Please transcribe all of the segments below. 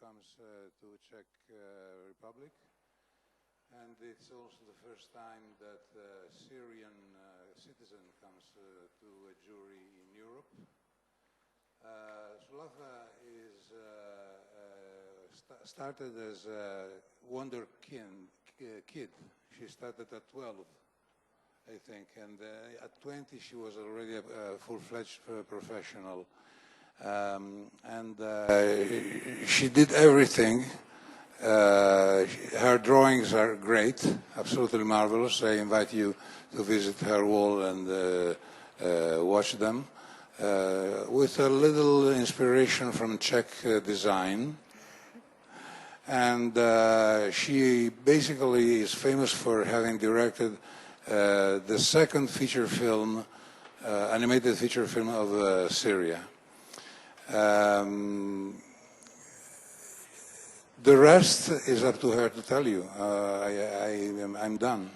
comes to Czech Republic, and it's also the first time that a Syrian citizen comes to a jury in Europe. Sulafa is started as a wonder kid. She started at 12, I think, and at 20 she was already a full-fledged professional. She did everything. Her drawings are great, absolutely marvelous. I invite you to visit her wall and watch them. With a little inspiration from Czech design. And she basically is famous for having directed the second feature film, animated feature film of Syria. The rest is up to her to tell you. I'm done.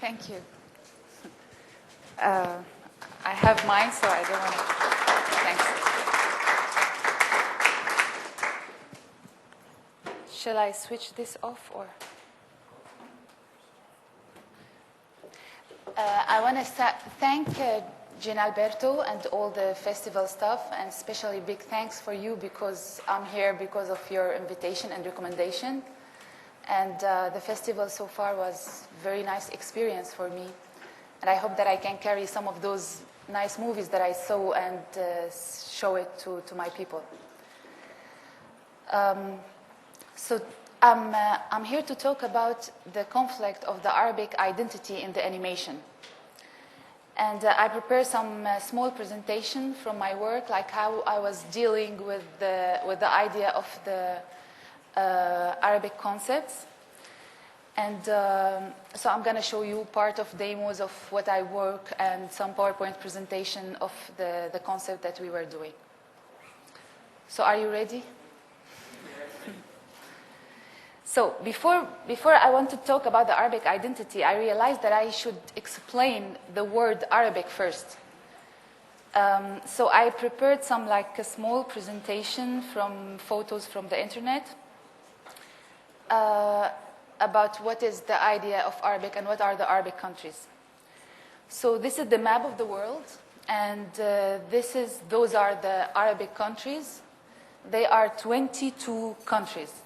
Thank you. I have mine, so I don't want to. Thanks. Shall I switch this off, or? I want to thank Gian Alberto and all the festival staff, and especially big thanks for you, because I'm here because of your invitation and recommendation. And the festival so far was a very nice experience for me. And I hope that I can carry some of those nice movies that I saw and show it to my people. So I'm here to talk about the conflict of the Arabic identity in the animation. And I prepared some small presentation from my work, like how I was dealing with the idea of the Arabic concepts. And so I'm going to show you part of demos of what I work and some PowerPoint presentation of the concept that we were doing. So are you ready? So before I want to talk about the Arabic identity, I realized that I should explain the word Arabic first. So I prepared some like a small presentation from photos from the internet about what is the idea of Arabic and what are the Arabic countries. So this is the map of the world, and those are the Arabic countries. They are 22 countries.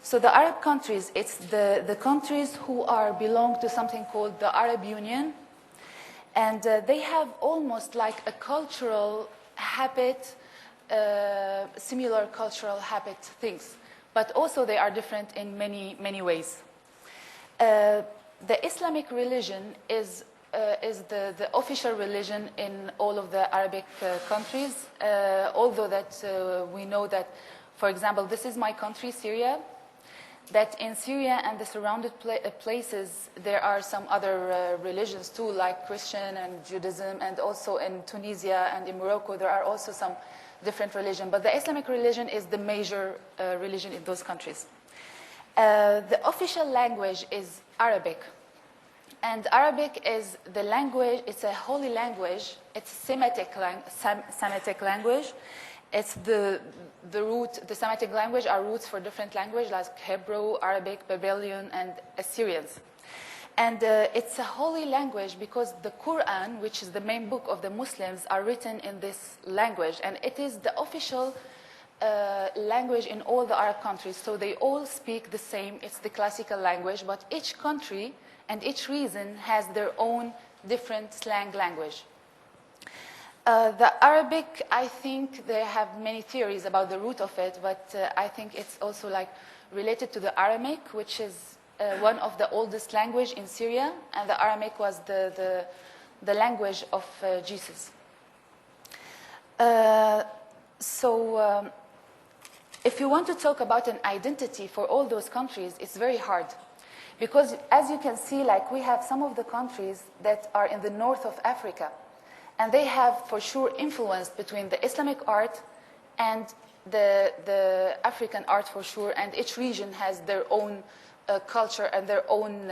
So the Arab countries, it's the countries who belong to something called the Arab Union. And they have almost like a cultural habit, similar cultural habit things. But also they are different in many, many ways. The Islamic religion is the official religion in all of the Arabic countries. Although that we know that, for example, this is my country, Syria. That in Syria and the surrounded places, there are some other religions too, like Christian and Judaism, and also in Tunisia and in Morocco, there are also some different religions. But the Islamic religion is the major religion in those countries. The official language is Arabic. And Arabic is the language, it's a holy language, it's Semitic language. It's the Semitic language are roots for different languages like Hebrew, Arabic, Babylonian, and Assyrians. And it's a holy language because the Quran, which is the main book of the Muslims, are written in this language. And it is the official language in all the Arab countries. So they all speak the same. It's the classical language. But each country and each region has their own different slang language. The Arabic, I think they have many theories about the root of it, but I think it's also like related to the Aramaic, which is one of the oldest language in Syria, and the Aramaic was the language of Jesus. If you want to talk about an identity for all those countries, it's very hard. Because as you can see, like we have some of the countries that are in the north of Africa, and they have, for sure, influence between the Islamic art and the African art, for sure. And each region has their own culture and their own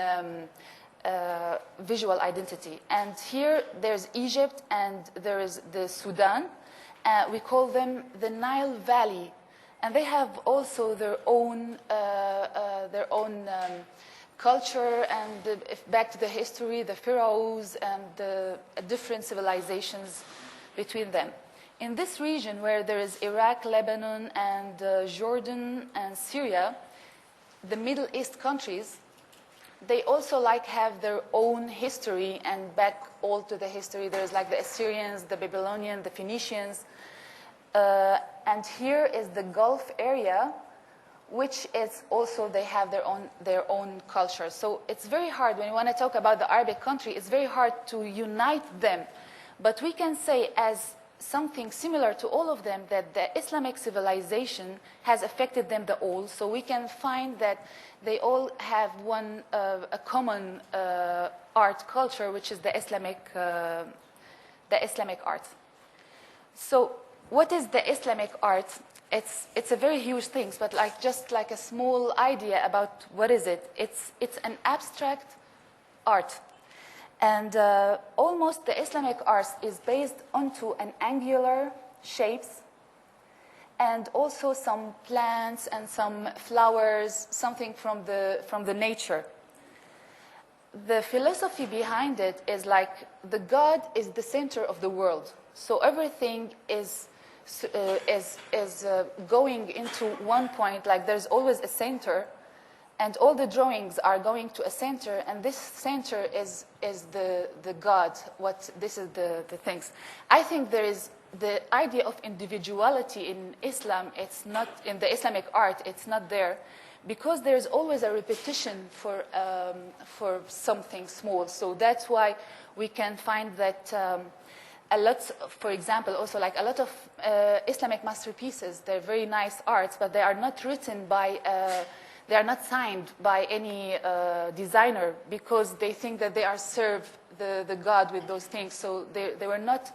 visual identity. And here, there's Egypt and there is the Sudan. We call them the Nile Valley And they have also their own culture, and back to the history, the pharaohs and the different civilizations between them. In this region where there is Iraq, Lebanon, and Jordan and Syria, the Middle East countries, they also have their own history, and back all to the history, there's like the Assyrians, the Babylonians, the Phoenicians, and here is the Gulf area, which is also, they have their own culture. So it's very hard, when you want to talk about the Arabic country, it's very hard to unite them. But we can say as something similar to all of them that the Islamic civilization has affected them all. So we can find that they all have a common art culture, which is the Islamic art. So what is the Islamic art? It's a very huge thing, but just like a small idea about what is it. It's an abstract art. And almost the Islamic art is based onto an angular shapes, and also some plants and some flowers, something from the nature. The philosophy behind it is like the God is the center of the world. So everything is going into one point, like there's always a center, and all the drawings are going to a center, and this center is the God. This is the things. I think there is the idea of individuality in Islam. It's not in the Islamic art. It's not there, because there's always a repetition for something small. So that's why we can find that a lot. For example, also like a lot of Islamic masterpieces. They're very nice arts, but they are not written by. They are not signed by any designer, because they think that they are serve the God with those things. So they were not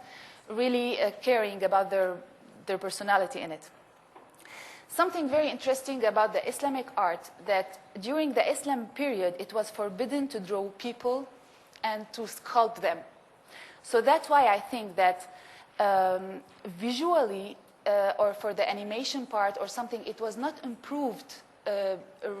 really caring about their personality in it. Something very interesting about the Islamic art, that during the Islam period, it was forbidden to draw people and to sculpt them. So that's why I think that visually, or for the animation part or something, it was not improved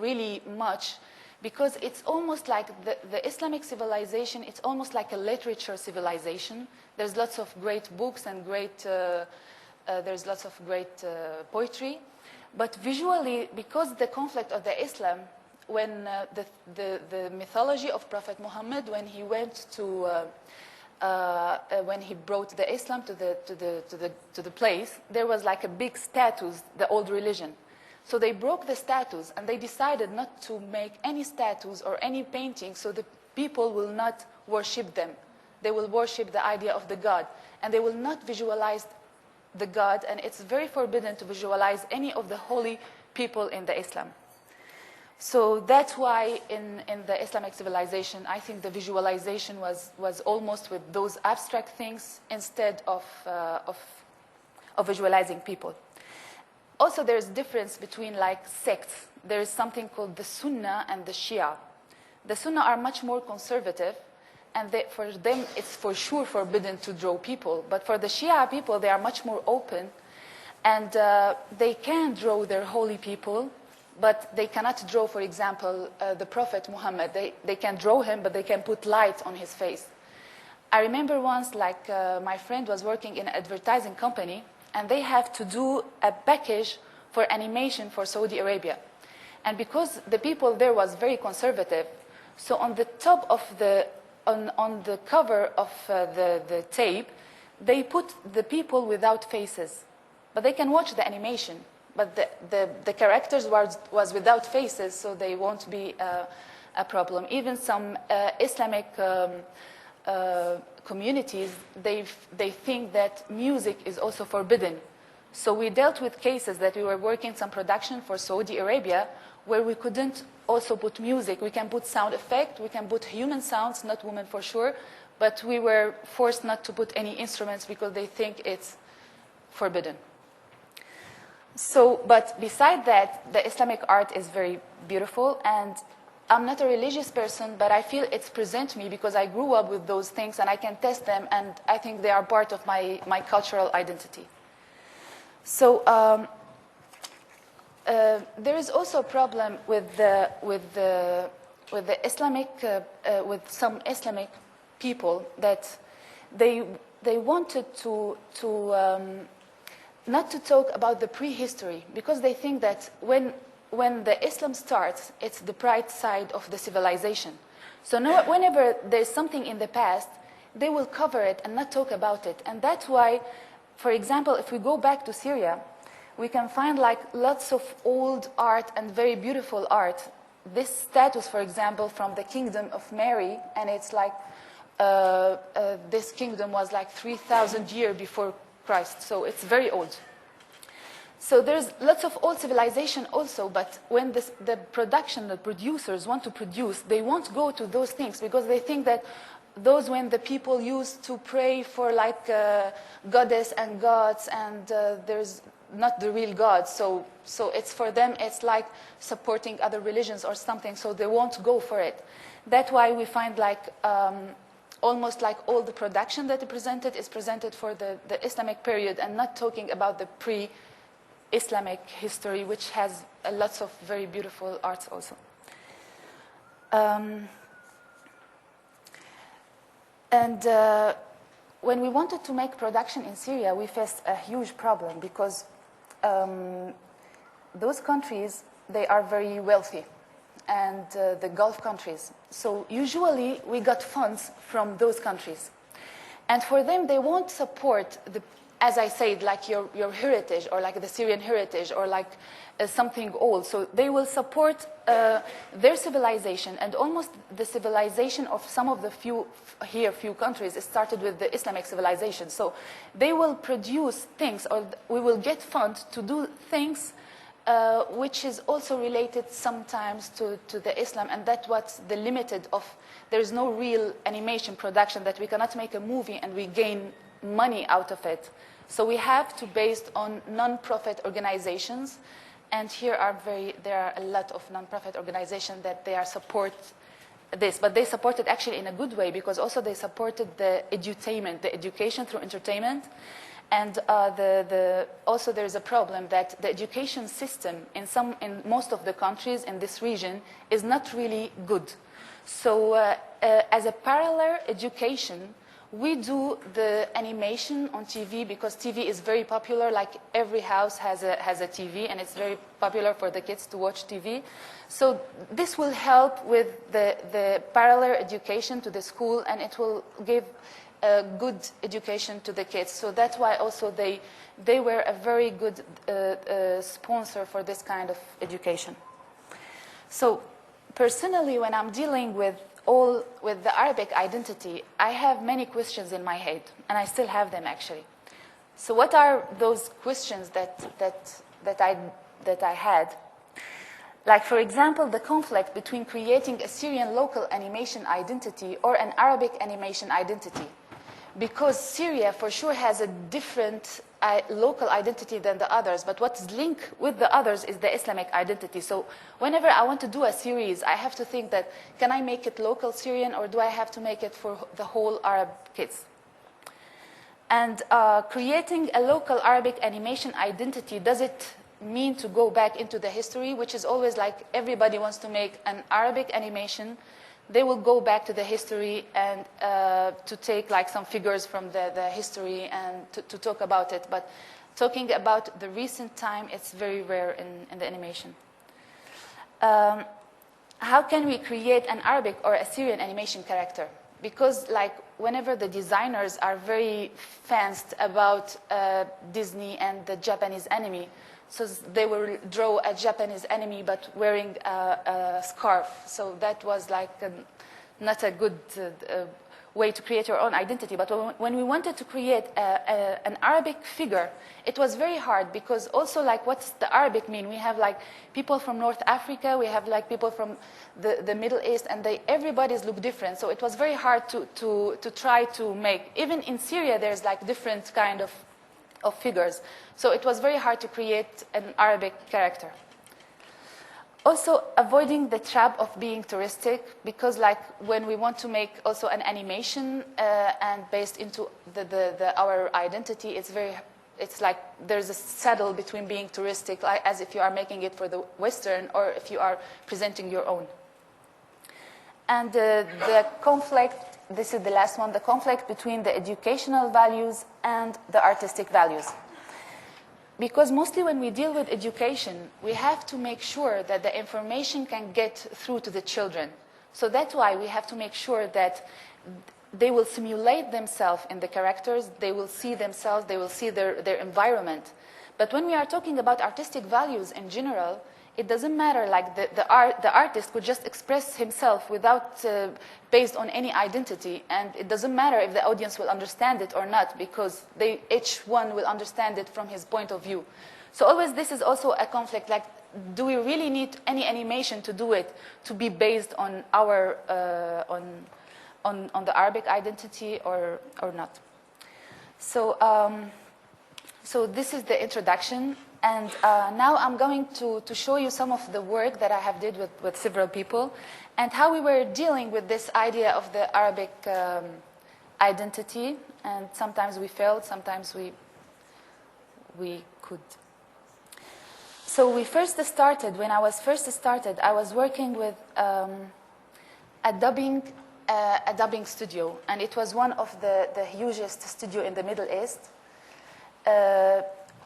really much, because it's almost like the Islamic civilization, it's almost like a literature civilization. There's lots of great books and there's lots of great poetry. But visually, because the conflict of the Islam, when the mythology of Prophet Muhammad, when he went to, when he brought the Islam to the place, there was like a big status, the old religion. So they broke the statues, and they decided not to make any statues or any paintings, so the people will not worship them. They will worship the idea of the God, and they will not visualize the God, and it's very forbidden to visualize any of the holy people in the Islam. So that's why in the Islamic civilization, I think the visualization was almost with those abstract things instead of visualizing people. Also, there's difference between like sects. There is something called the Sunnah and the Shia. The Sunnah are much more conservative, and for them it's for sure forbidden to draw people. But for the Shia people, they are much more open, and they can draw their holy people, but they cannot draw, for example, the Prophet Muhammad. They can draw him, but they can put light on his face. I remember once, like my friend was working in an advertising company, and they have to do a package for animation for Saudi Arabia. And because the people there was very conservative, so on the top of on the cover of the tape, they put the people without faces. But they can watch the animation. But the characters was without faces, so they won't be a problem. Even some Islamic communities, they think that music is also forbidden. So we dealt with cases that we were working some production for Saudi Arabia where we couldn't also put music. We can put sound effect, we can put human sounds, not women for sure, but we were forced not to put any instruments because they think it's forbidden. So, but beside that, the Islamic art is very beautiful, and I'm not a religious person, but I feel it's present me because I grew up with those things and I can test them, and I think they are part of my cultural identity. So there is also a problem with the Islamic with some Islamic people that they wanted to not to talk about the prehistory, because they think that when the Islam starts, it's the bright side of the civilization. So whenever there's something in the past, they will cover it and not talk about it. And that's why, for example, if we go back to Syria, we can find like lots of old art and very beautiful art. This status, for example, from the kingdom of Mary, and it's like this kingdom was like 3,000 years before Christ, so it's very old. So there's lots of old civilization also, but when the producers want to produce, they won't go to those things because they think that those when the people used to pray for like goddess and gods, and there's not the real God. So it's for them, it's like supporting other religions or something, so they won't go for it. That's why we find like almost like all the production that is presented for the Islamic period and not talking about the pre-Islamic history, which has lots of very beautiful arts also. When we wanted to make production in Syria, we faced a huge problem because those countries, they are very wealthy, and the Gulf countries. So usually we got funds from those countries. And for them, they won't support, as I said, like your heritage or like the Syrian heritage or like something old. So they will support their civilization, and almost the civilization of some of the few countries, it started with the Islamic civilization. So they will produce things, or we will get funds to do things which is also related sometimes to the Islam, and that's what's the limited of, there's no real animation production, that we cannot make a movie and we gain money out of it. So we have to based on non-profit organizations, and there are a lot of non-profit organizations that they are support this, but they support it actually in a good way, because also they supported the edutainment, the education through entertainment. And also there's a problem that the education system in most of the countries in this region is not really good. So as a parallel education, we do the animation on TV, because TV is very popular. Like every house has a TV, and it's very popular for the kids to watch TV. So this will help with the parallel education to the school, and it will give a good education to the kids. So that's why also they were a very good sponsor for this kind of education. So personally, when I'm dealing with the Arabic identity, I have many questions in my head, and I still have them actually. So what are those questions that I had? Like, for example, the conflict between creating a Syrian local animation identity or an Arabic animation identity. Because Syria, for sure, has a different local identity than the others, but what's linked with the others is the Islamic identity. So whenever I want to do a series, I have to think that, can I make it local Syrian, or do I have to make it for the whole Arab kids? And creating a local Arabic animation identity, does it mean to go back into the history, which is always like everybody wants to make an Arabic animation, they will go back to the history and to take like some figures from the history and to talk about it. But talking about the recent time, it's very rare in the animation. How can we create an Arabic or a Syrian animation character? Because like whenever the designers are very fans about Disney and the Japanese anime, so they will draw a Japanese enemy but wearing a scarf. So that was like not a good way to create your own identity. But when we wanted to create an Arabic figure, it was very hard, because also like what's the Arabic mean? We have like people from North Africa, we have like people from the Middle East, and everybody's look different. So it was very hard to try to make, even in Syria there's like different kind of figures. So it was very hard to create an Arabic character. Also, avoiding the trap of being touristic, because like when we want to make also an animation and based into our identity, it's very It's like there's a saddle between being touristic, like, as if you are making it for the Western or if you are presenting your own. And the conflict, this is the last one, the conflict between the educational values and the artistic values. Because mostly when we deal with education, we have to make sure that the information can get through to the children. So that's why we have to make sure that they will simulate themselves in the characters, they will see themselves, they will see their environment. But when we are talking about artistic values in general, it doesn't matter, like the artist could just express himself without, based on any identity, and it doesn't matter if the audience will understand it or not, because each one will understand it from his point of view. So always this is also a conflict, like, do we really need any animation to do it, to be based on our, on the Arabic identity or not? So, so this is the introduction. And now I'm going to show you some of the work that I have did with several people and how we were dealing with this idea of the Arabic identity. And sometimes we failed, sometimes we could. So we first started, when I was first started, I was working with a dubbing studio. And it was one of the hugest studio in the Middle East.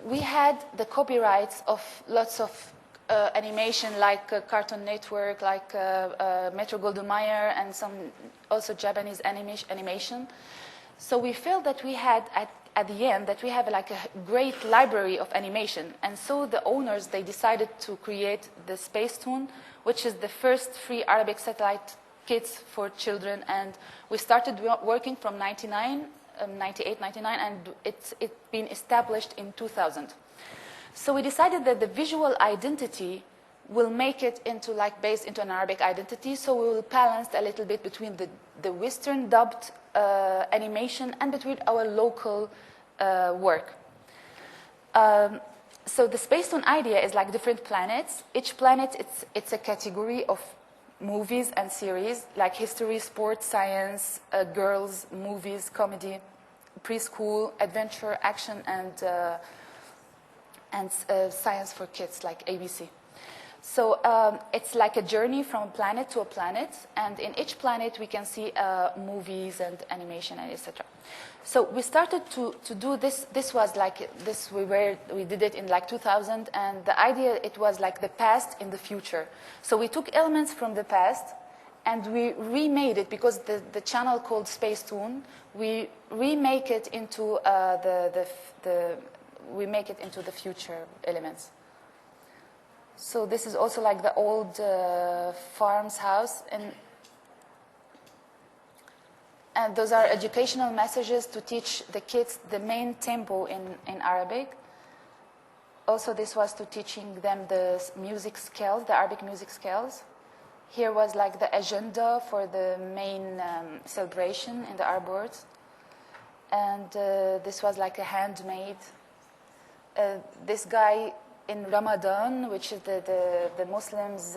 We had the copyrights of lots of animation, like Cartoon Network, like Metro-Goldwyn-Mayer, and some also Japanese animation. So we felt that we had, at the end, that we have like a great library of animation. And so the owners, they decided to create the Space Toon, which is the first free Arabic satellite kits for children. And we started working from 98, 99, and it's been established in 2000. So we decided that the visual identity will make it into, like, based into an Arabic identity. So we will balance a little bit between the Western dubbed animation and between our local work. So the Space Toon idea is like different planets. Each planet, it's a category of movies and series, like history, sports, science, girls, movies, comedy, preschool, adventure, action, and science for kids, like ABC. So it's like a journey from planet to a planet, and in each planet we can see movies and animation and etc. So we started to do this. This was like this. We did it in like 2000, and the idea, it was like the past in the future. So we took elements from the past and we remade it, because the channel called Space Toon, we remake it into we make it into the future elements. So this is also like the old farm's house, and those are educational messages to teach the kids the main tempo in Arabic. Also, this was to teaching them the music scales, the Arabic music scales. Here was like the agenda for the main celebration in the Arab world. And this was like a handmade. This guy in Ramadan, which is the Muslims'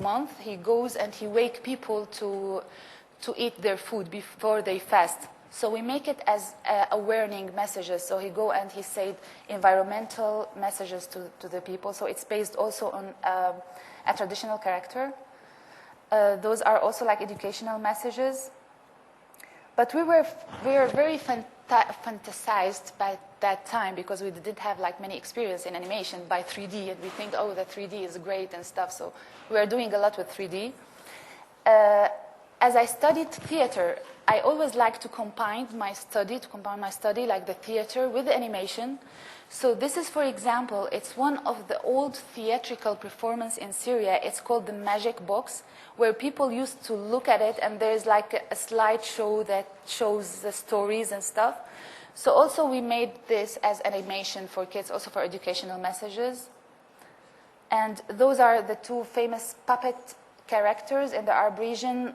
month, he goes and he wakes people to eat their food before they fast. So we make it as warning messages. So he go and he said environmental messages to the people. So it's based also on a traditional character. Those are also like educational messages. But we were very fantasized by that time, because we didn't have like many experience in animation by 3D, and we think, oh, the 3D is great and stuff. So we are doing a lot with 3D. As I studied theater, I always like to combine my study, like the theater with the animation. So this is, for example, it's one of the old theatrical performance in Syria. It's called the Magic Box, where people used to look at it, and there's like a slideshow that shows the stories and stuff. So also we made this as animation for kids, also for educational messages. And those are the two famous puppet characters in the Arab region,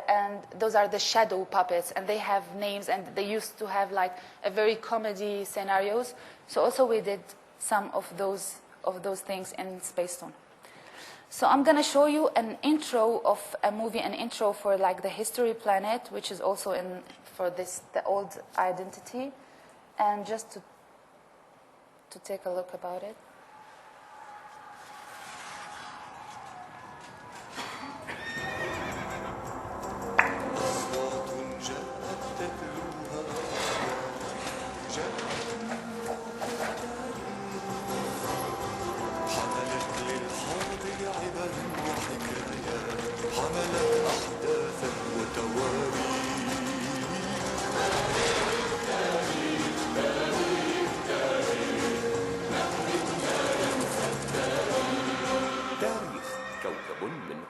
and those are the shadow puppets, and they have names, and they used to have like a very comedy scenarios. So also we did some of those things in Space Toon. So I'm going to show you an intro of a movie, an intro for like the History Planet, which is also in for the old identity, and just to to take a look about it.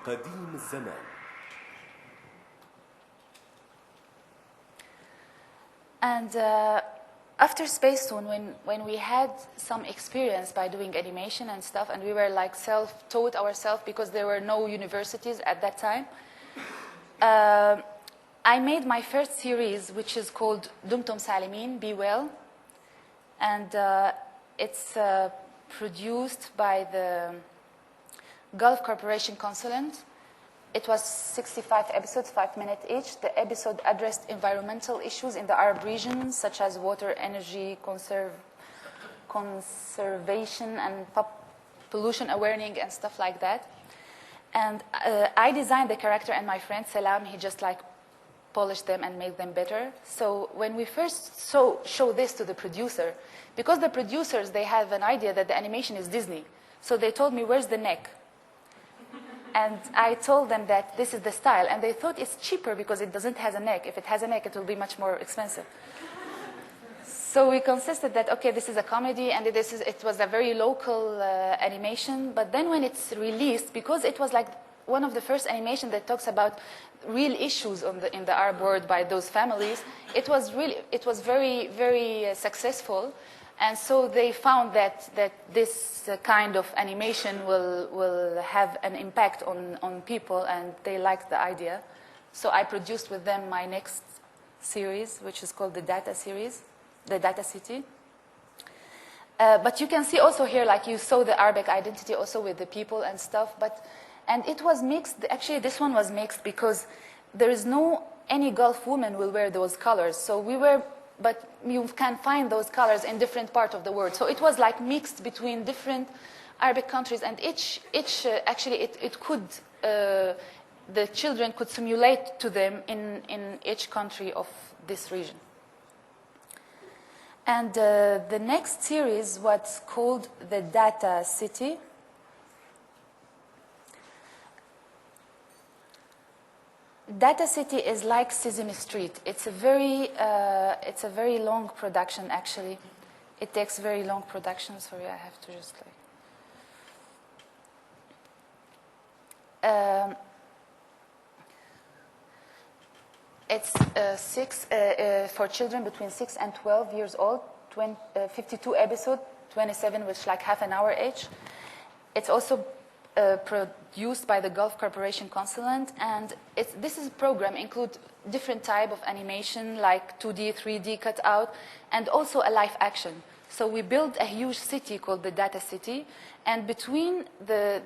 قديم الزمان. And after Space Tune, when we had some experience by doing animation and stuff, and we were like self-taught ourselves because there were no universities at that time, I made my first series, which is called Dumtum Salimin, Be Well. And it's produced by the Gulf Corporation Consulate. It was 65 episodes, 5 minutes each. The episode addressed environmental issues in the Arab region, such as water, energy, conservation, and pollution awareness and stuff like that. And I designed the character, and my friend Salam, he just like polished them and made them better. So when we first show this to the producer, because the producers, they have an idea that the animation is Disney. So they told me, where's the neck? And I told them that this is the style. And they thought it's cheaper because it doesn't have a neck. If it has a neck, it will be much more expensive. So we consisted that, okay, this is a comedy, and it was a very local animation. But then when it's released, because it was like one of the first animation that talks about real issues in the Arab world by those families, it was very, very successful. And so they found that this kind of animation will have an impact on people, and they liked the idea. So I produced with them my next series, which is called the Data series, the Data City. But you can see also here, like you saw the Arabic identity also with the people and stuff. And it was mixed. Actually, this one was mixed because there is any Gulf woman will wear those colors. So but you can find those colors in different parts of the world. So it was like mixed between different Arabic countries, and each actually it could, the children could simulate to them in each country of this region. And the next series was called the Data City. Data City is like Sesame Street. It's a very long production, actually. It takes very long production. Sorry, I have to just like. It's for children between 6 and 12 years old. 52 episodes, 27, which like half an hour each. It's also produced by the Gulf Corporation Consulate, and this is a program include different type of animation like 2D, 3D cutout, and also a live action. So we built a huge city called the Data City, and between the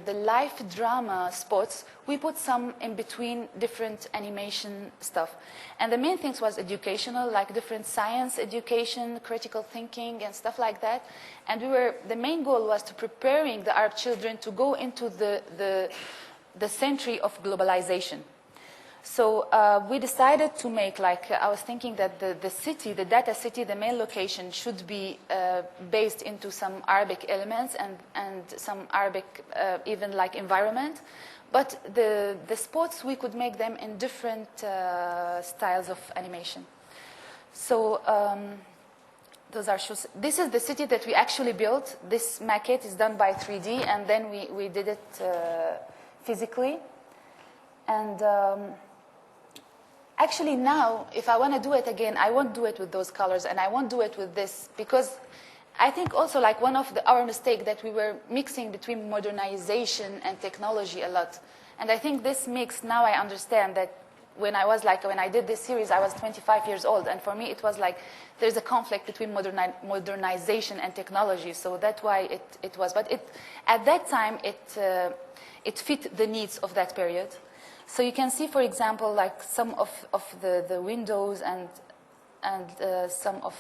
live drama spots, we put some in between different animation stuff. And the main things was educational, like different science education, critical thinking, and stuff like that. And the main goal was to preparing the Arab children to go into the century of globalization. So we decided to make, like, I was thinking that the city, the Data City, the main location should be based into some Arabic elements and some Arabic even like environment. But the spots, we could make them in different styles of animation. So those are shows. This is the city that we actually built. This maquette is done by 3D, and then we did it physically. And actually now, if I want to do it again, I won't do it with those colors, and I won't do it with this, because I think also like one of our mistake that we were mixing between modernization and technology a lot. And I think this mix, now I understand that when I did this series, I was 25 years old, and for me it was like there's a conflict between modernization and technology, so that's why it was. But at that time, it fit the needs of that period. So you can see, for example, like some of the windows and some of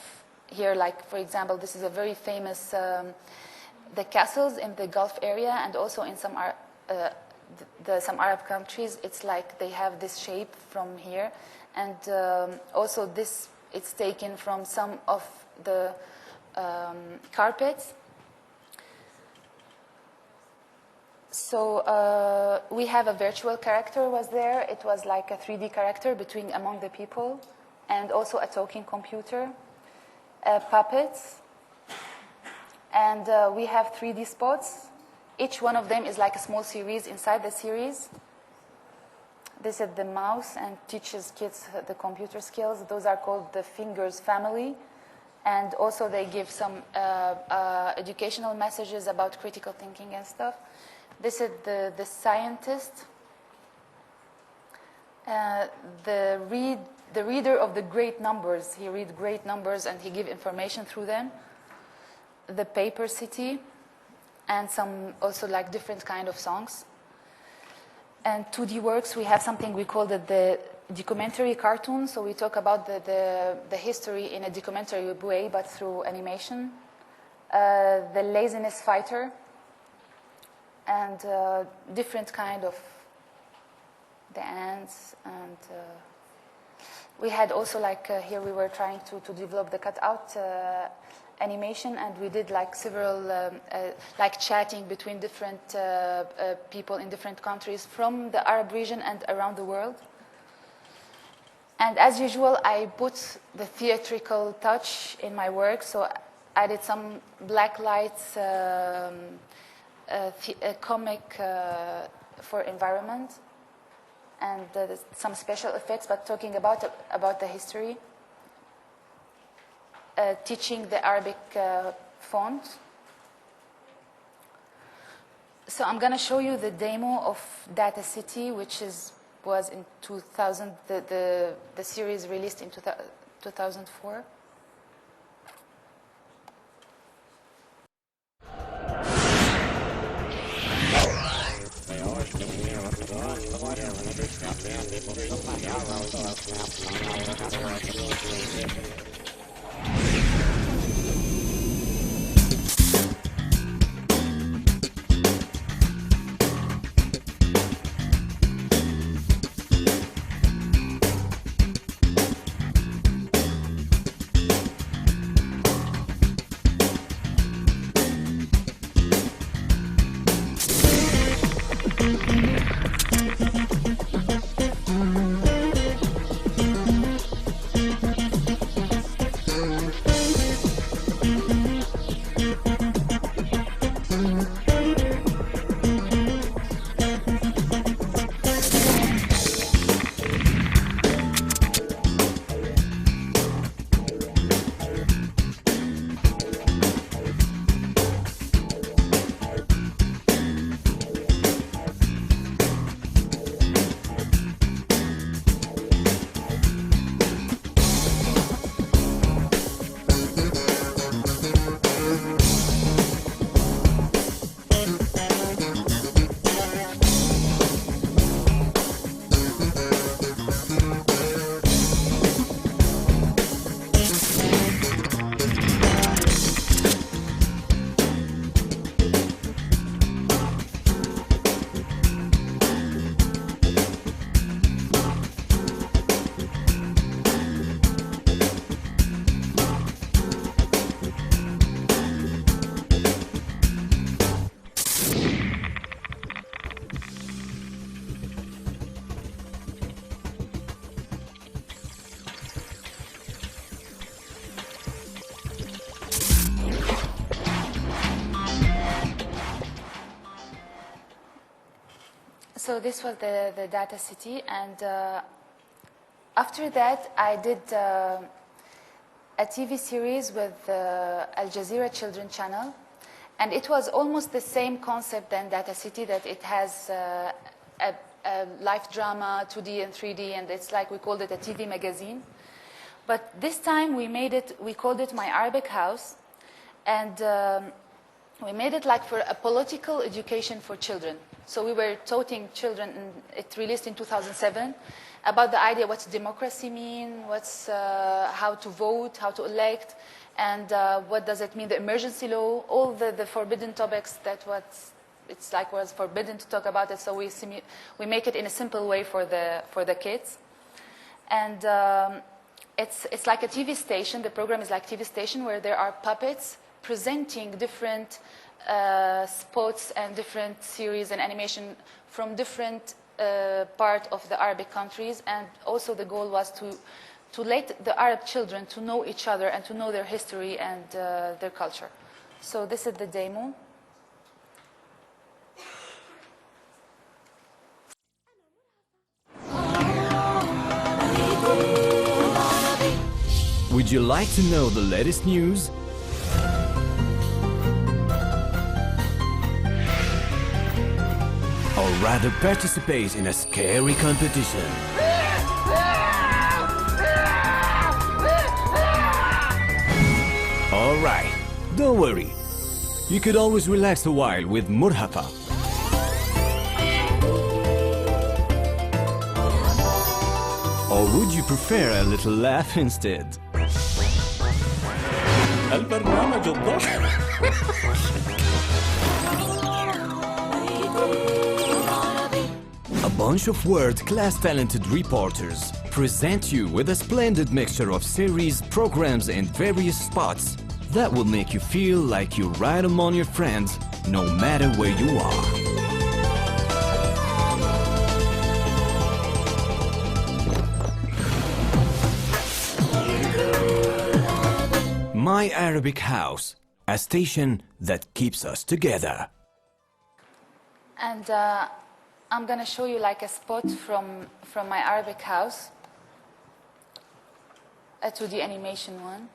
here, like, for example, this is a very famous, the castles in the Gulf area and also in some some Arab countries, it's like they have this shape from here. And also this, it's taken from some of the carpets. So we have a virtual character was there. It was like a 3D character among the people, and also a talking computer, puppets, and we have 3D spots. Each one of them is like a small series inside the series. This is the mouse and teaches kids the computer skills. Those are called the Fingers family. And also they give some educational messages about critical thinking and stuff. This is the scientist, the reader of the great numbers. He reads great numbers and he gives information through them. The paper city, and some also like different kind of songs. And 2D works, we have something we call the documentary cartoon. So we talk about the history in a documentary way, but through animation. The laziness fighter, and different kind of the ants. And we had also like here we were trying to develop the cutout animation, and we did like several like chatting between different people in different countries from the Arab region and around the world. And as usual, I put the theatrical touch in my work, so I did some black lights, a comic for environment, and some special effects, but talking about the history. Teaching the Arabic font. So I'm going to show you the demo of Data City, which was in 2000. The series released in 2004. So this was the Data City, and after that I did a TV series with Al Jazeera Children Channel, and it was almost the same concept than Data City, that it has a live drama, 2D and 3D, and it's like we called it a TV magazine. But this time we called it My Arabic House, and we made it like for a political education for children. So we were taughting children, and it released in 2007, about the idea what's democracy mean, what's how to vote, how to elect, And what does it mean? The emergency law, all the forbidden topics that it's like was forbidden to talk about it. So we make it in a simple way for the kids. And it's like a TV station. The program is like a TV station where there are puppets presenting different spots and different series and animation from different part of the Arabic countries. And also the goal was to let the Arab children to know each other and to know their history and their culture. So this is the demo. Would you like to know the latest news? Or rather participate in a scary competition? Alright, don't worry. You could always relax a while with Murhafa. Or would you prefer a little laugh instead? البرنامج الضخم. A bunch of world-class talented reporters present you with a splendid mixture of series, programs and various spots that will make you feel like you're right among your friends, no matter where you are. My Arabic House, a station that keeps us together. And I'm going to show you like a spot from my Arabic house, a 2D animation one.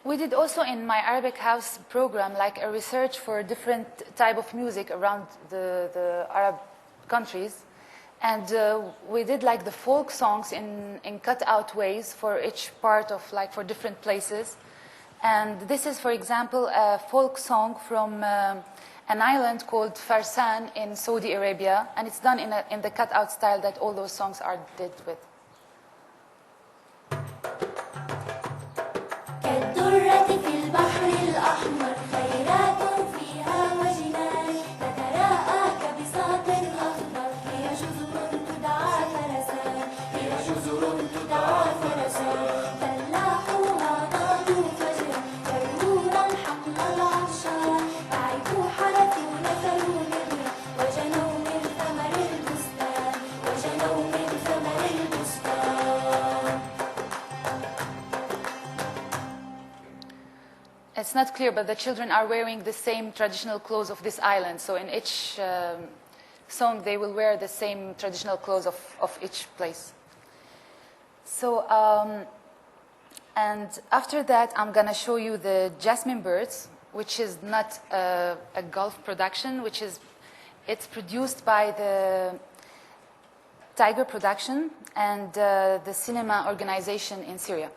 We did also in my Arabic house program like a research for different type of music around the Arab countries. And we did like the folk songs in cut out ways for each part of like for different places. And this is, for example, a folk song from an island called Farsan in Saudi Arabia. And it's done in the cut out style that all those songs are did with. كالدرة في البحر الأحمر خيرات فيها وجنان تتراءى كبساط أخضر هي جزر تدعى فرسان هي جزر تدعى فرسان فلاحوها نادوا فجرا كرورا حقل العطشان تعبوا حرثوا نثروا نبرا وجنوا من ثمر البستان وجنوا من ثمر البستان. It's not clear, but the children are wearing the same traditional clothes of this island. So in each song, they will wear the same traditional clothes of each place. So, and after that, I'm going to show you the Jasmine Birds, which is not a Gulf production, it's produced by the Tiger Production, and the cinema organization in Syria.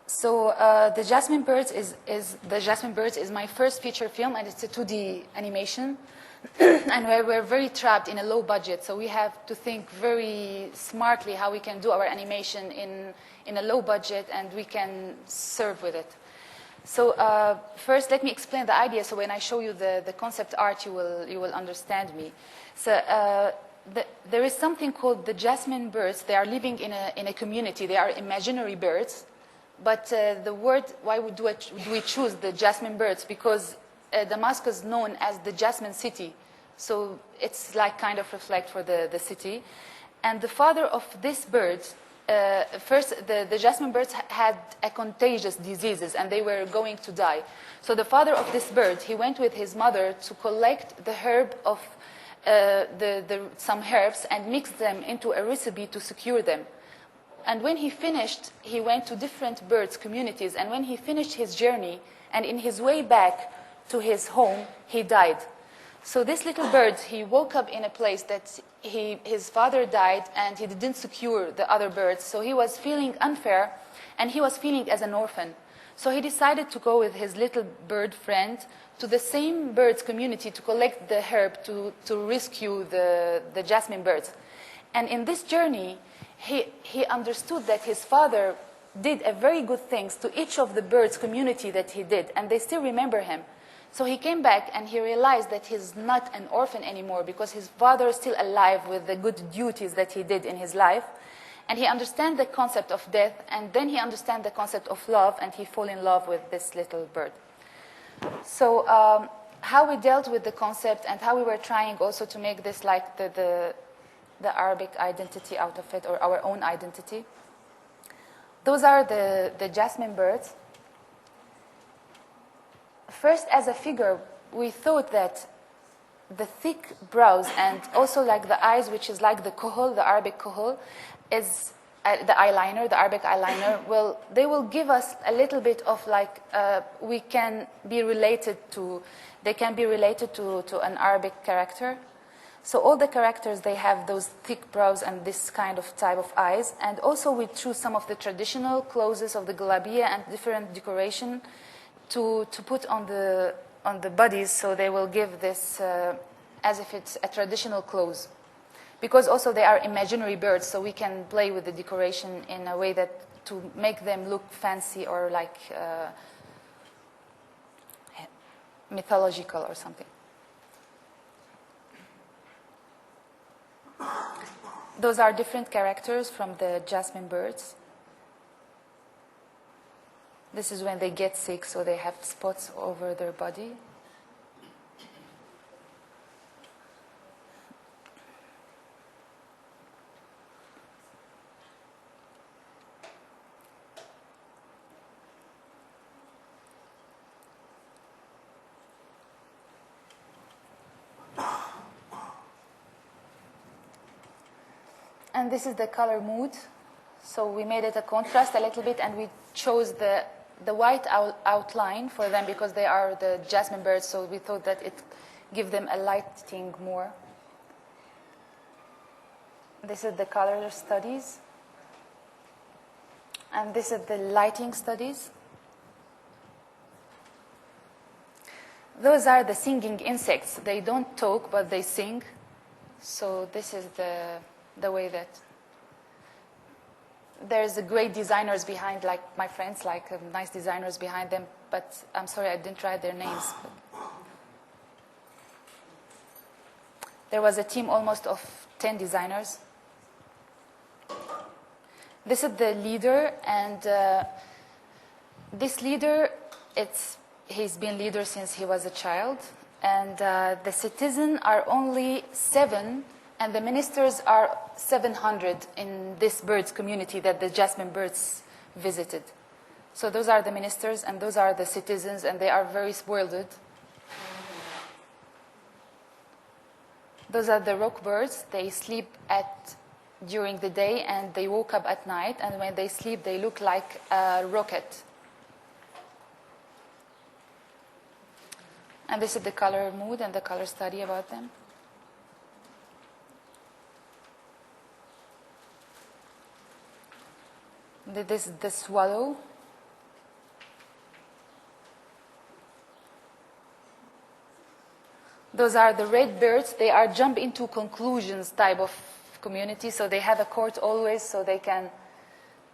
So the Jasmine Birds is my first feature film, and it's a 2D animation. And we're very trapped in a low budget, so we have to think very smartly how we can do our animation in a low budget, and we can serve with it. So first, let me explain the idea. So when I show you the concept art, you will understand me. So there is something called the Jasmine Birds. They are living in a community. They are imaginary birds. But the word, why do we choose the Jasmine Birds? Because Damascus is known as the Jasmine City. So it's like kind of reflect for the city. And the father of this bird, first the Jasmine Birds had a contagious diseases and they were going to die. So the father of this bird, he went with his mother to collect the herb of some herbs and mix them into a recipe to secure them. And when he finished, he went to different birds communities. And when he finished his journey, and in his way back to his home, he died. So this little bird, he woke up in a place that his father died, and he didn't secure the other birds. So he was feeling unfair, and he was feeling as an orphan. So he decided to go with his little bird friend to the same birds community to collect the herb to rescue the Jasmine Birds. And in this journey, he understood that his father did a very good things to each of the birds community that he did, and they still remember him. So he came back and he realized that he's not an orphan anymore because his father is still alive with the good duties that he did in his life. And he understands the concept of death, and then he understands the concept of love, and he fall in love with this little bird. So how we dealt with the concept and how we were trying also to make this like the Arabic identity out of it, or our own identity. Those are the Jasmine Birds. First, as a figure, we thought that the thick brows and also like the eyes, which is like the kuhul, the Arabic kuhul, is the eyeliner, the Arabic eyeliner. Well, they will give us a little bit of like we can be related to. They can be related to an Arabic character. So all the characters, they have those thick brows and this kind of type of eyes. And also we choose some of the traditional clothes of the Galabiya and different decoration to put on the bodies, so they will give this as if it's a traditional clothes. Because also they are imaginary birds, so we can play with the decoration in a way that to make them look fancy or like mythological or something. Those are different characters from the Jasmine Birds. This is when they get sick, so they have spots over their body. And this is the color mood. So we made it a contrast a little bit, and we chose the white outline for them because they are the Jasmine Birds, so we thought that it give them a lighting more. This is the color studies. And this is the lighting studies. Those are the singing insects. They don't talk, but they sing. So this is the way that there's a great designers behind, like my friends, like nice designers behind them, but I'm sorry I didn't write their names. There was a team almost of 10 designers. This is the leader, and this leader, he's been leader since he was a child, and the citizens are only 7, and the ministers are 700 in this birds community that the Jasmine Birds visited. So those are the ministers, and those are the citizens, and they are very spoiled. Those are the rock birds. They sleep during the day, and they woke up at night, and when they sleep, they look like a rocket. And this is the color mood and the color study about them. This is the swallow. Those are the red birds. They are jump into conclusions type of community, so they have a court always, so they can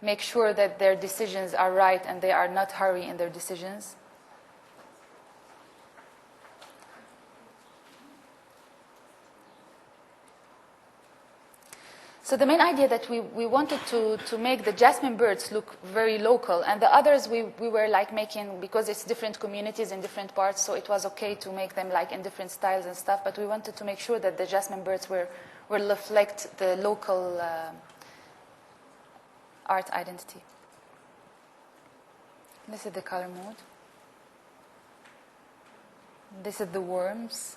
make sure that their decisions are right and they are not hurry in their decisions. So the main idea that we wanted to make the Jasmine Birds look very local, and the others we were like making, because it's different communities in different parts, so it was okay to make them like in different styles and stuff, but we wanted to make sure that the Jasmine Birds will reflect the local art identity. This is the color mode. This is the worms.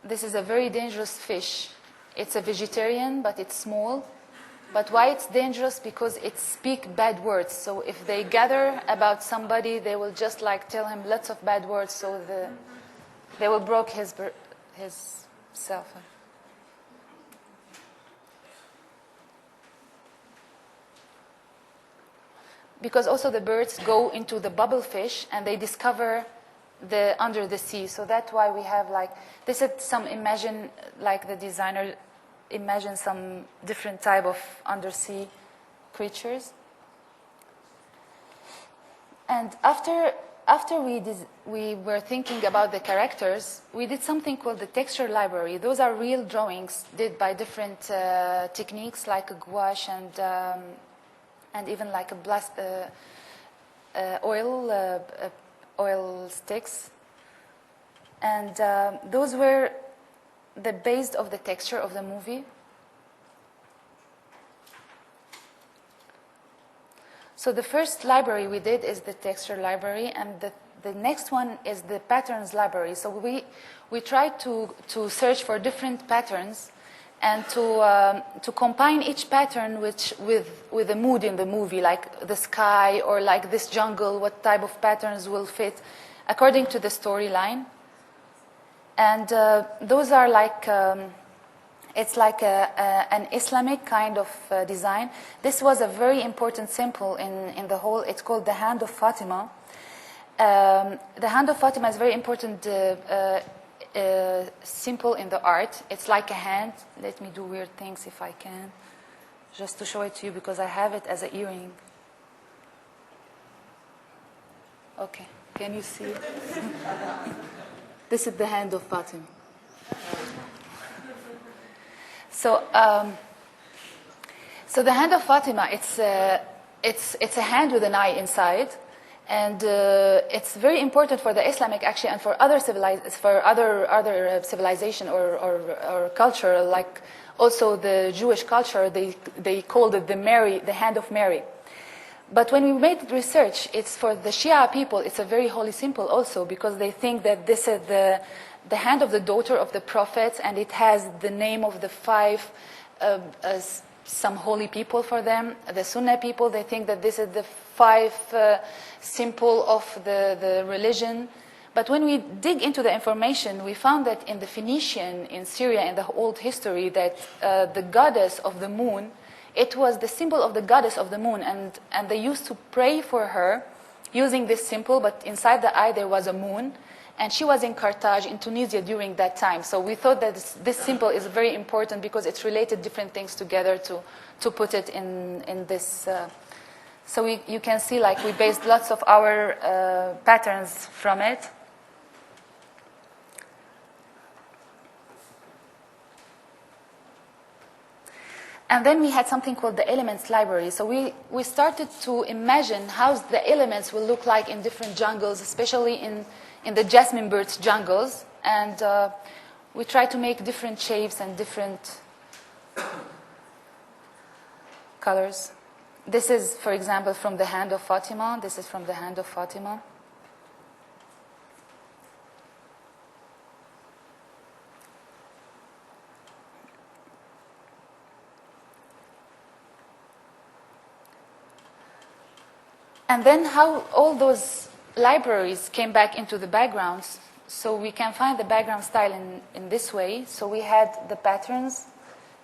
This is a very dangerous fish. It's a vegetarian, but it's small. But why it's dangerous? Because it speaks bad words. So if they gather about somebody, they will just like tell him lots of bad words, so they will break his self. Because also the birds go into the bubble fish and they discover under the sea. So that's why we have like, this is some imagine, like the designer imagine some different type of undersea creatures. And after we were thinking about the characters, we did something called the texture library. Those are real drawings did by different techniques like a gouache and even like a oil sticks, and those were the base of the texture of the movie. So the first library we did is the texture library, and the next one is the patterns library. So we tried to search for different patterns and to combine each pattern with the mood in the movie, like the sky or like this jungle, what type of patterns will fit according to the storyline. And those are like, it's like an Islamic kind of design. This was a very important symbol in the whole, it's called the Hand of Fatima. The Hand of Fatima is very important symbol in the art. It's like a hand. Let me do weird things if I can, just to show it to you, because I have it as an earring. Okay, can you see? This is the Hand of Fatima. So the Hand of Fatima, it's a hand with an eye inside. And it's very important for the Islamic, actually, and for other civilization or culture, like also the Jewish culture. They called it the Hand of Mary. But when we made research, it's for the Shia people. It's a very holy symbol also, because they think that this is the hand of the daughter of the Prophet, and it has the name of the five some holy people for them. The Sunnah people, they think that this is the five symbol of the religion. But when we dig into the information, we found that in the Phoenician, in Syria, in the old history, that the goddess of the moon, it was the symbol of the goddess of the moon, and they used to pray for her using this symbol, but inside the eye there was a moon. And she was in Carthage, in Tunisia, during that time. So we thought that this symbol is very important because it's related different things together to put it in this. So you can see, like, we based lots of our patterns from it. And then we had something called the elements library. So we started to imagine how the elements will look like in different jungles, especially in the Jasmine Birds jungles. And we tried to make different shapes and different colors. This is, for example, from the Hand of Fatima. This is from the Hand of Fatima. And then how all those libraries came back into the backgrounds. So we can find the background style in this way. So we had the patterns,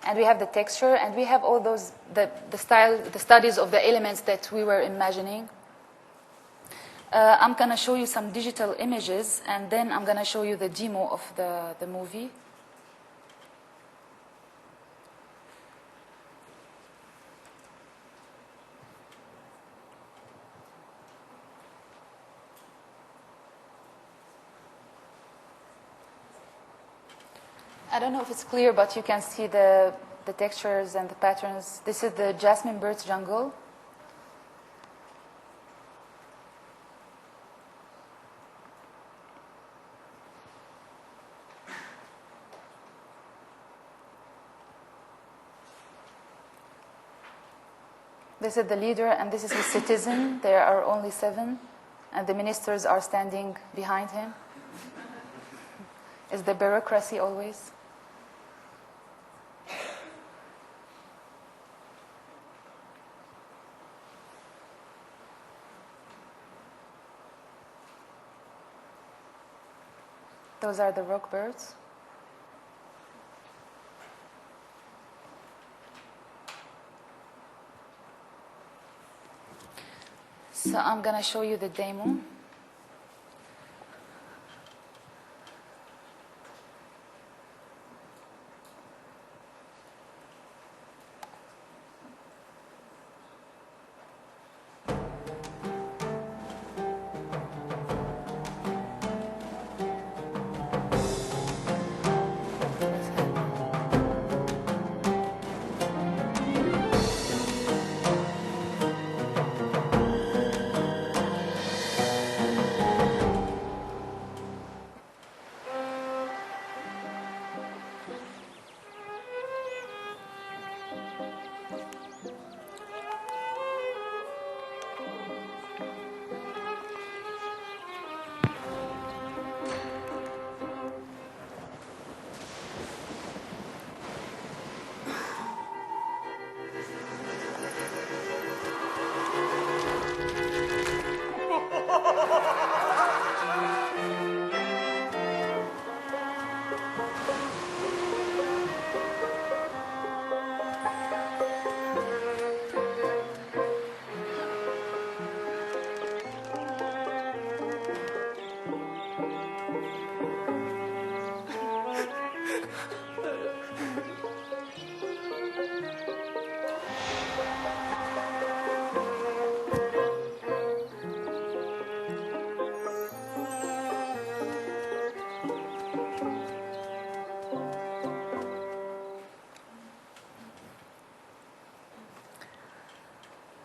and we have the texture, and we have all those, the style, the studies of the elements that we were imagining. I'm going to show you some digital images, and then I'm going to show you the demo of the movie. I don't know if it's clear, but you can see the textures and the patterns. This is the Jasmine Birds jungle. This is the leader, and this is his citizen. There are only 7, and the ministers are standing behind him. It's the bureaucracy always. Those are the rock birds. So I'm going to show you the demo.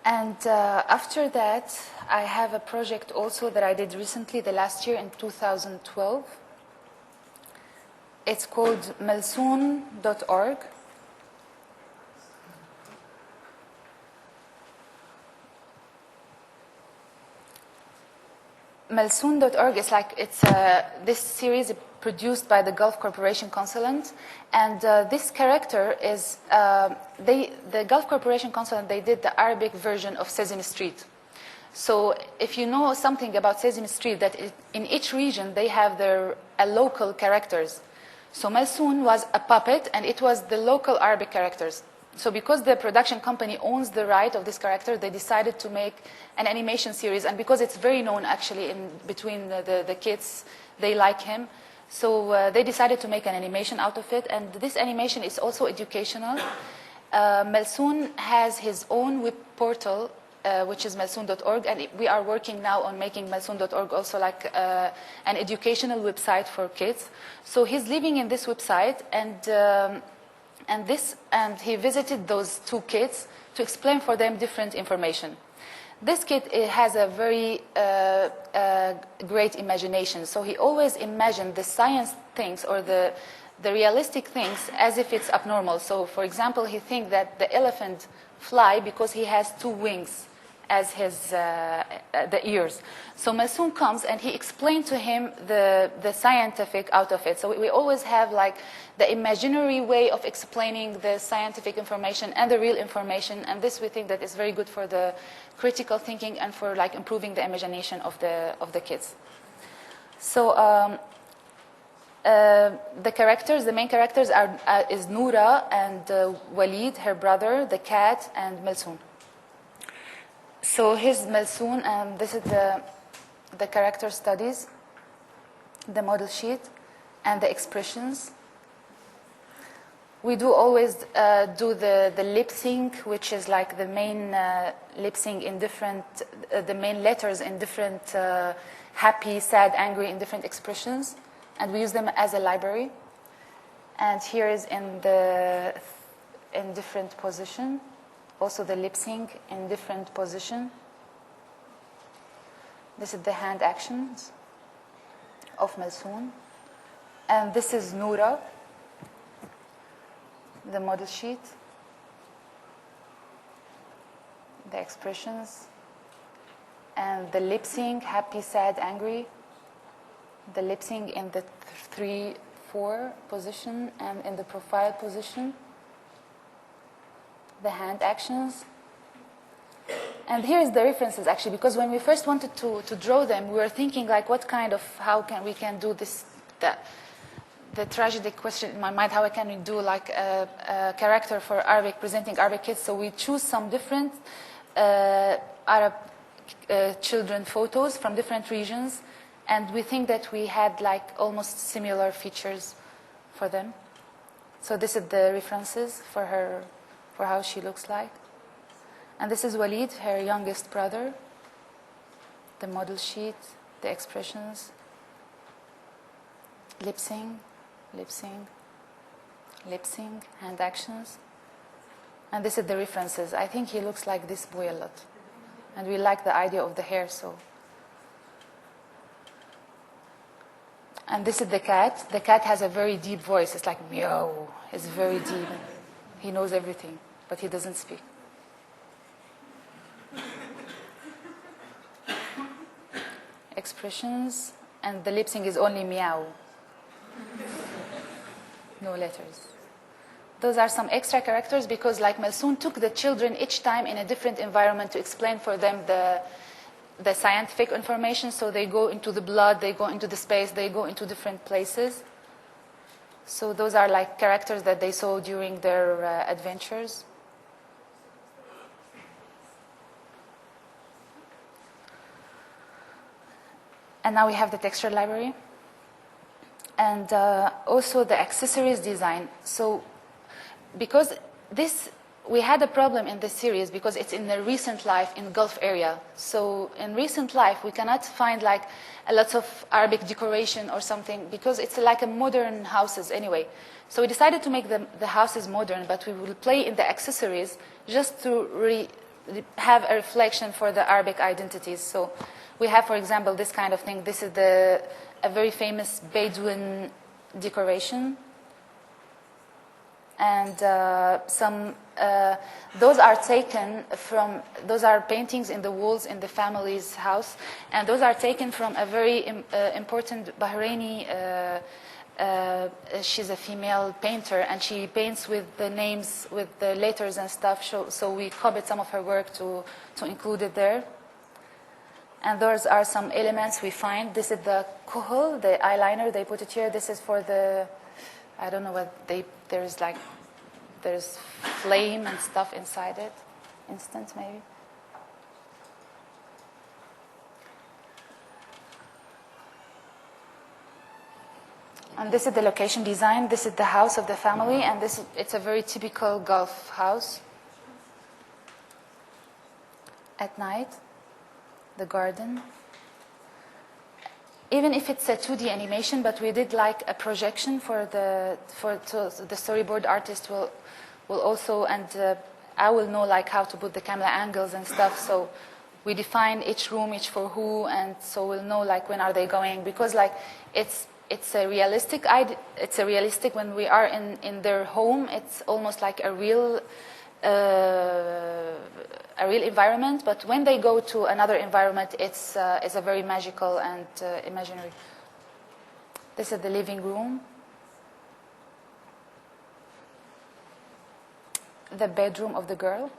And after that, I have a project also that I did recently, the last year in 2012. It's called melsoon.org. Melsoon.org is like, this series produced by the Gulf Corporation Consulate, and this character is, the Gulf Corporation Consulate, they did the Arabic version of Sesame Street. So if you know something about Sesame Street, that in each region they have their local characters. So Melsoon was a puppet, and it was the local Arabic characters. So because the production company owns the right of this character, they decided to make an animation series. And because it's very known, actually, in between the kids, they like him. So they decided to make an animation out of it. And this animation is also educational. Melsoon has his own web portal, which is melsoon.org. And we are working now on making melsoon.org also like an educational website for kids. So he's living in this website, and he visited those 2 kids to explain for them different information. This kid has a very great imagination, so he always imagined the science things or the realistic things as if it's abnormal. So, for example, he thinks that the elephant fly because he has 2 wings as his the ears. So Melsoon comes and he explained to him the scientific out of it. So we always have like the imaginary way of explaining the scientific information and the real information, and this we think that is very good for the critical thinking and for like improving the imagination of the kids. So The characters, the main characters is Noura and Walid, her brother, the cat, and Melsoon. So here's Melsoon, and this is the character studies, the model sheet, and the expressions. We do always do the lip sync, which is like the main lip sync in different, the main letters in different happy, sad, angry, in different expressions. And we use them as a library. And here is in different position. Also the lip sync in different position. This is the hand actions of Melsoon. And this is Noura, the model sheet, the expressions, and the lip sync, happy, sad, angry, the lip sync in the 3-4 position and in the profile position, the hand actions. And here is the references, actually, because when we first wanted to draw them, we were thinking like what kind of, how can we do this, the tragedy question in my mind, how can we do like a character for Arabic, presenting Arabic kids. So we choose some different Arab children photos from different regions, and we think that we had like almost similar features for them. So this is the references for her, for how she looks like. And this is Walid, her youngest brother, the model sheet, the expressions, lip sync, lip sync, lip sync, hand actions. And this is the references. I think he looks like this boy a lot. And we like the idea of the hair, so. And this is the cat. The cat has a very deep voice. It's like meow. It's very deep. He knows everything, but he doesn't speak. Expressions, and the lip sync is only meow. No letters. Those are some extra characters because like Melsoon took the children each time in a different environment to explain for them the scientific information. So they go into the blood, they go into the space, they go into different places. So those are like characters that they saw during their adventures. And now we have the texture library. And also the accessories design. So because we had a problem in this series because it's in the recent life in Gulf area. So in recent life, we cannot find like a lot of Arabic decoration or something because it's like a modern houses anyway. So we decided to make the houses modern, but we will play in the accessories just to have a reflection for the Arabic identities. So we have, for example, this kind of thing. This is a very famous Bedouin decoration. And those are taken from, those are paintings in the walls in the family's house. And those are taken from a very important Bahraini, she's a female painter, and she paints with the names, with the letters and stuff. So we copied some of her work to include it there. And those are some elements we find. This is the kuhul, the eyeliner, they put it here. This is for the, I don't know what there's flame and stuff inside it. Instant, maybe. And this is the location design. This is the house of the family, and it's a very typical Gulf house. At night, the garden. Even if it's a 2D animation, but we did like a projection so the storyboard artist will also, and I will know like how to put the camera angles and stuff. So we define each room, each for who, and so we'll know like when are they going, because like it's a realistic when we are in their home. It's almost like a real environment, but when they go to another environment, it's a very magical and imaginary. This is the living room, the bedroom of the girl,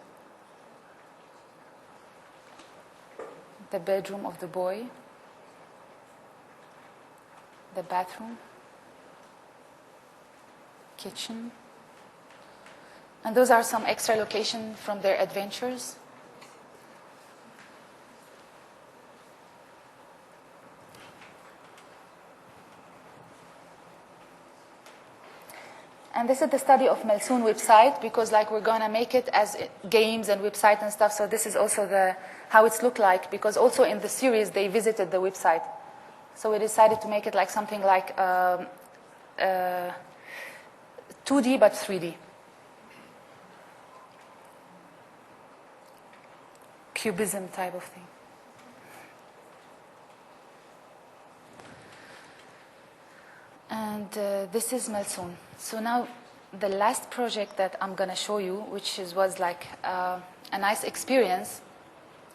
the bedroom of the boy, the bathroom, kitchen. And those are some extra locations from their adventures. And this is the study of Melsoon website, because like we're gonna make it as games and website and stuff. So this is also how it's look like, because also in the series they visited the website. So we decided to make it like something like 2D but 3D. Cubism type of thing. And this is Melsoon. So now the last project that I'm going to show you, which was like a nice experience,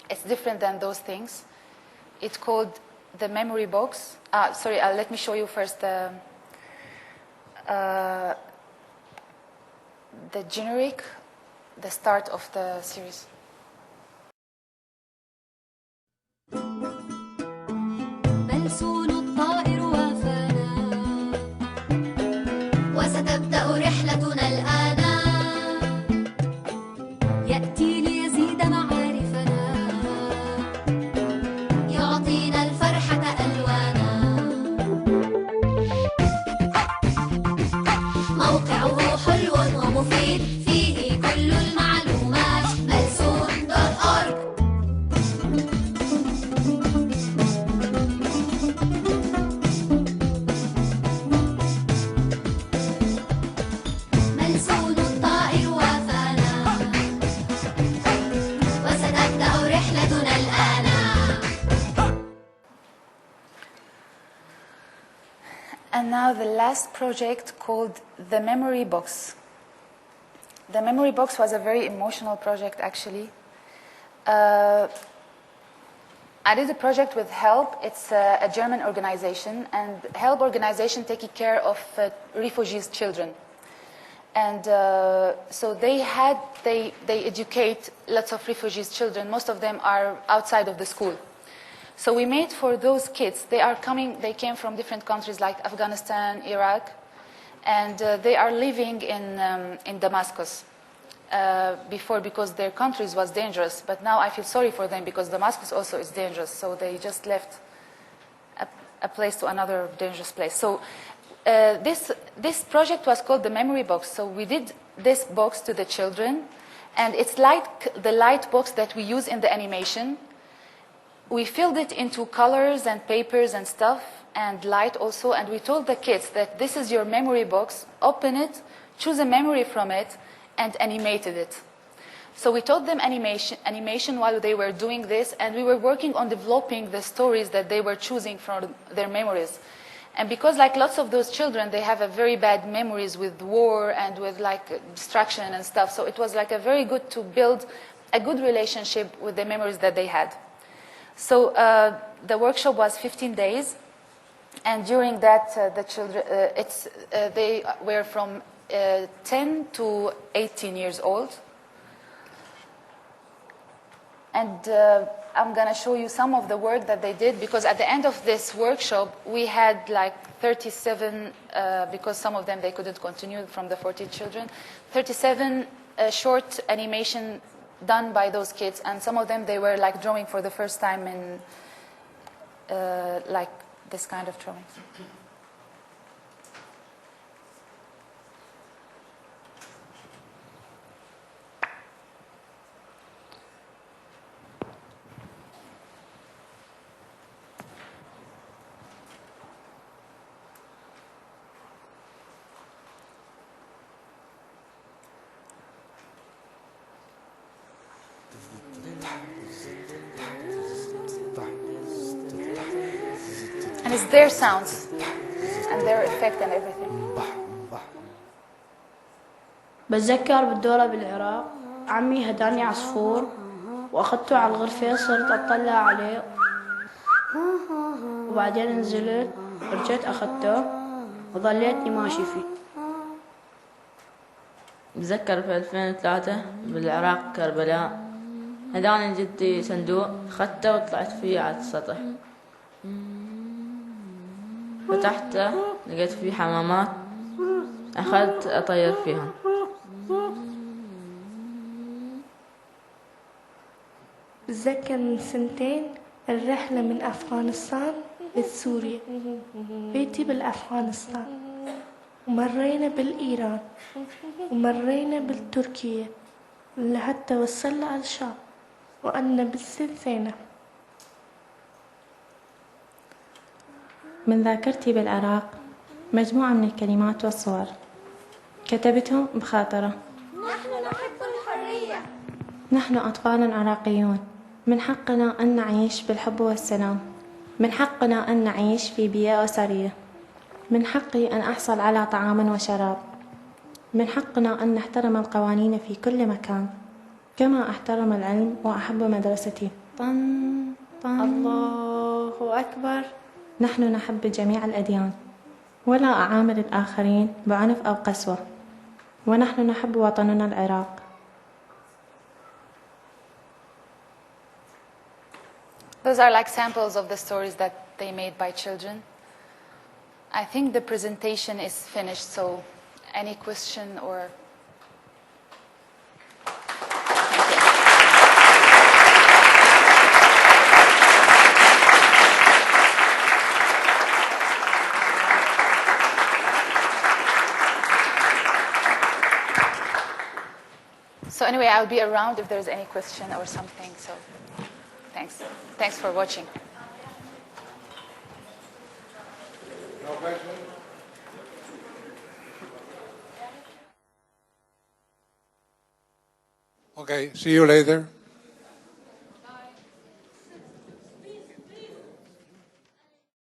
it's different than those things. It's called the memory box. Sorry, let me show you first the generic, the start of the series. ملسون الطائر وافانا وستبدأ رحلتنا الآن يأتي ليزيد معارفنا يعطينا الفرحة ألوانا موقعه حلو ومفيد فيه كل المعلومات ملسون.org ملسون الطائر وافانا وستبدأ رحلتنا الآن. And now the last project called the memory box. The memory box was a very emotional project, actually. I did a project with HELP. It's a German organization, and HELP organization taking care of refugees' children. And so they educate lots of refugees' children. Most of them are outside of the school. So we made for those kids. They came from different countries like Afghanistan, Iraq, and they are living in Damascus before, because their countries was dangerous. But now I feel sorry for them because Damascus also is dangerous. So they just left a place to another dangerous place. So this project was called the memory box. So we did this box to the children, and it's like the light box that we use in the animation. We filled it into colors and papers and stuff, and light also, and we told the kids that this is your memory box, open it, choose a memory from it, and animated it. So we taught them animation while they were doing this, and we were working on developing the stories that they were choosing from their memories. And because like lots of those children, they have a very bad memories with war and with like destruction and stuff, so it was like a very good to build a good relationship with the memories that they had. So the workshop was 15 days, and during that the children, they were from 10 to 18 years old. And I'm going to show you some of the work that they did, because at the end of this workshop, we had like 37, because some of them they couldn't continue from the 40 children, 37 short animation done by those kids, and some of them they were like drawing for the first time in like this kind of drawings. And it's their sounds and their effect and everything. بتذكر بالدورة بالعراق عمي هداني عصفور وأخذته على الغرفة صرت أطلع عليه وبعدين نزلت رجعت أخذته وظليتني ماشي فيه. بتذكر في 2003 بالعراق كربلاء هداني جدي صندوق أخذته وطلعت فيه على السطح فتحته لقيت فيه حمامات أخذت أطير فيهم. بتذكر من سنتين الرحلة من أفغانستان لسوريا. بيتي بالأفغانستان، ومرينا بالإيران، ومرينا بالتركية، لحتى وصلنا على الشام، وأنا بالسلسلة. من ذاكرتي بالعراق مجموعة من الكلمات والصور كتبتهم بخاطرة. نحن نحب الحرية. نحن أطفال عراقيون، من حقنا أن نعيش بالحب والسلام، من حقنا أن نعيش في بيئة أسرية، من حقي أن أحصل على طعام وشراب، من حقنا أن نحترم القوانين في كل مكان، كما أحترم العلم وأحب مدرستي. طن طن الله أكبر. نحن نحب جميع الأديان، ولا أعامل الآخرين بعنف أو قسوة، ونحن نحب وطننا العراق. Those are like samples of the stories that they made by children. I think the presentation is finished, so any question or... So anyway, I'll be around if there's any question or something. So thanks. Thanks for watching. No question? Okay, see you later.